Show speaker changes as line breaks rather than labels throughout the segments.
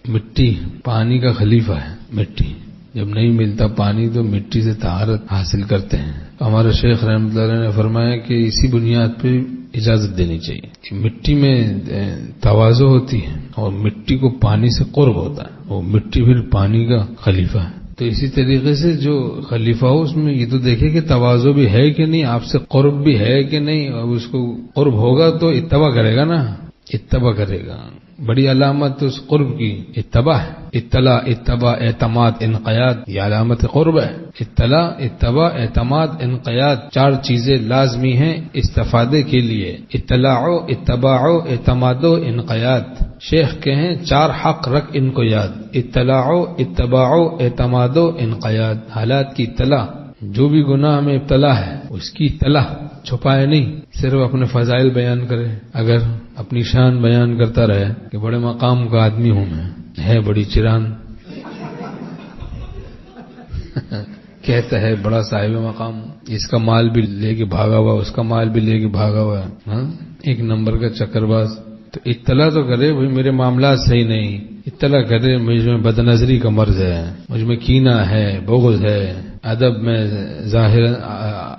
مٹی پانی کا خلیفہ ہے. مٹی جب نہیں ملتا پانی تو مٹی سے طہارت حاصل کرتے ہیں. ہمارے شیخ رحمۃ اللہ علیہ نے فرمایا کہ اسی بنیاد پہ اجازت دینی چاہیے کہ مٹی میں تواضع ہوتی ہے اور مٹی کو پانی سے قرب ہوتا ہے. وہ مٹی پھر پانی کا خلیفہ ہے. تو اسی طریقے سے جو خلیفہ ہو اس میں یہ تو دیکھے کہ تواضع بھی ہے کہ نہیں، آپ سے قرب بھی ہے کہ نہیں. اب اس کو قرب ہوگا تو اتباع کرے گا نا، اتباع کرے گا. بڑی علامت اس قرب کی اتباع ہے. اطلاع، اتباع، اعتماد، انقیاد، یہ علامت قرب ہے. اطلاع، اتباع، اعتماد، انقیاد، 4 چیزیں لازمی ہیں استفادے کے لیے. اطلاع، اتباع، اعتماد، انقیاد. شیخ کہیں 4 حق رکھ ان کو یاد. اطلاع، اتباع، اعتماد، انقیاد. حالات کی اطلاع، جو بھی گناہ میں ابتلا ہے اس کی اطلاع، چھپائے نہیں، صرف اپنے فضائل بیان کرے. اگر اپنی شان بیان کرتا رہے کہ بڑے مقام کا آدمی ہوں میں، ہے بڑی چران کہتا ہے بڑا صاحب مقام، اس کا مال بھی لے کے بھاگا ہوا، اس کا مال بھی لے کے بھاگا ہوا، ایک نمبر کا چکر باز. تو اطلاع تو کرے بھئی میرے معاملات صحیح نہیں. اطلاع کرے مجھ میں بد نظری کا مرض ہے، مجھ میں کینہ ہے، بغض ہے. ادب میں ظاہر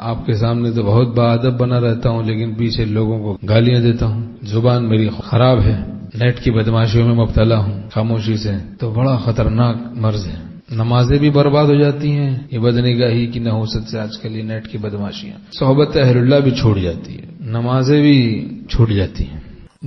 آپ کے سامنے تو بہت با ادب بنا رہتا ہوں لیکن پیچھے لوگوں کو گالیاں دیتا ہوں. زبان میری خراب ہے، نیٹ کی بدماشیوں میں مبتلا ہوں خاموشی سے. تو بڑا خطرناک مرض ہے. نمازیں بھی برباد ہو جاتی ہیں یہ بدنگاہی کی نحوست سے. آج کل یہ نیٹ کی بدماشیاں، صحبت اہل اللہ بھی چھوڑ جاتی ہے، نمازیں بھی چھوٹ جاتی ہیں.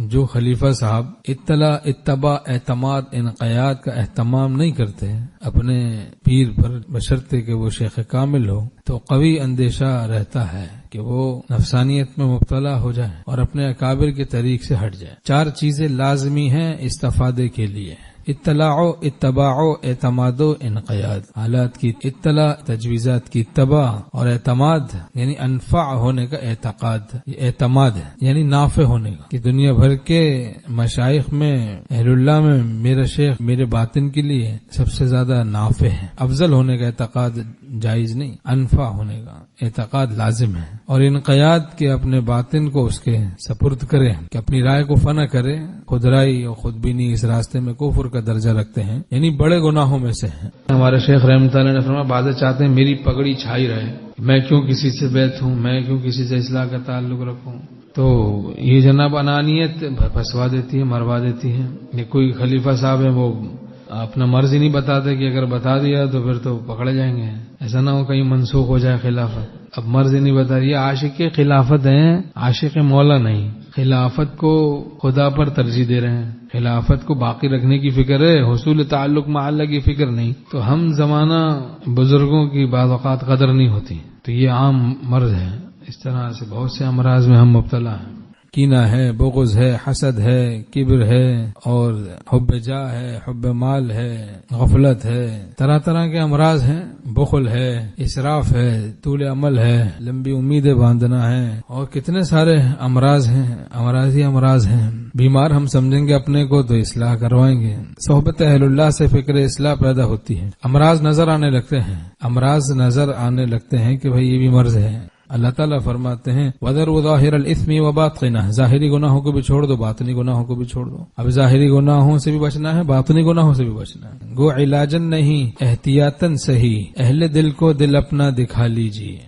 جو خلیفہ صاحب اطلاع، اتباع، اعتماد، انقیاد کا اہتمام نہیں کرتے اپنے پیر پر، بشرطے کہ وہ شیخ کامل ہو، تو قوی اندیشہ رہتا ہے کہ وہ نفسانیت میں مبتلا ہو جائے اور اپنے اکابر کے طریق سے ہٹ جائے. 4 چیزیں لازمی ہیں استفادے کے لیے. اطلاع، اتباع، اعتماد، انقیاد. حالات کی اطلاع، تجویزات کی اتباع، اور اعتماد یعنی انفع ہونے کا اعتقاد. یہ اعتماد ہے یعنی نافع ہونے کا، کہ دنیا بھر کے مشائخ میں، اہل اللہ میں میرا شیخ میرے باطن کے لیے سب سے زیادہ نافع ہے. افضل ہونے کا اعتقاد جائز نہیں، انفع ہونے کا اعتقاد لازم ہے. اور انقیاد کے اپنے باطن کو اس کے سپرد کرے، کہ اپنی رائے کو فنا کرے. خود رائے اور خود بینی اس راستے میں کفر کا درجہ رکھتے ہیں، یعنی بڑے گناہوں میں سے ہیں. ہمارے شیخ رحمۃ اللہ نے فرمایا بعض چاہتے ہیں میری پگڑی چھائی رہے، میں کیوں کسی سے بیعت ہوں، میں کیوں کسی سے اصلاح کا تعلق رکھوں. تو یہ جناب انانیت پھنسوا دیتی ہے، مروا دیتی ہے. یہ کوئی خلیفہ صاحب ہے وہ اپنا مرض ہی نہیں بتاتے کہ اگر بتا دیا تو پھر تو پکڑے جائیں گے. ایسا نہ ہو کہیں منسوخ ہو جائے خلافت. اب مرض ہی نہیں بتا رہی. عاشق خلافت ہیں، عاشق مولا نہیں. خلافت کو خدا پر ترجیح دے رہے ہیں، خلافت کو باقی رکھنے کی فکر ہے، حصول تعلق مع اللہ کی فکر نہیں. تو ہم زمانہ بزرگوں کی بعض اوقات قدر نہیں ہوتی. تو یہ عام مرض ہے. اس طرح سے بہت سے امراض میں ہم مبتلا ہیں. کینہ ہے، بغض ہے، حسد ہے، کبر ہے، اور حب جاہ ہے، حب مال ہے، غفلت ہے. طرح طرح کے امراض ہیں. بخل ہے، اسراف ہے، طول عمل ہے، لمبی امیدیں باندھنا ہے، اور کتنے سارے امراض ہیں. امراض ہی امراض ہیں. بیمار ہم سمجھیں گے اپنے کو تو اصلاح کروائیں گے. صحبت اہل اللہ سے فکر اصلاح پیدا ہوتی ہے. امراض نظر آنے لگتے ہیں، امراض نظر آنے لگتے ہیں کہ بھئی یہ بھی مرض ہے. اللہ تعالیٰ فرماتے ہیں وَذَرُوا ظَاهِرَ الْإِثْمِ وَبَاطِنَهُ، ظاہری گناہوں کو بھی چھوڑ دو، باطنی گناہوں کو بھی چھوڑ دو. اب ظاہری گناہوں سے بھی بچنا ہے، باطنی گناہوں سے بھی بچنا ہے. گو علاجن نہیں احتیاطاً صحیح، اہل دل کو دل اپنا دکھا لیجیے.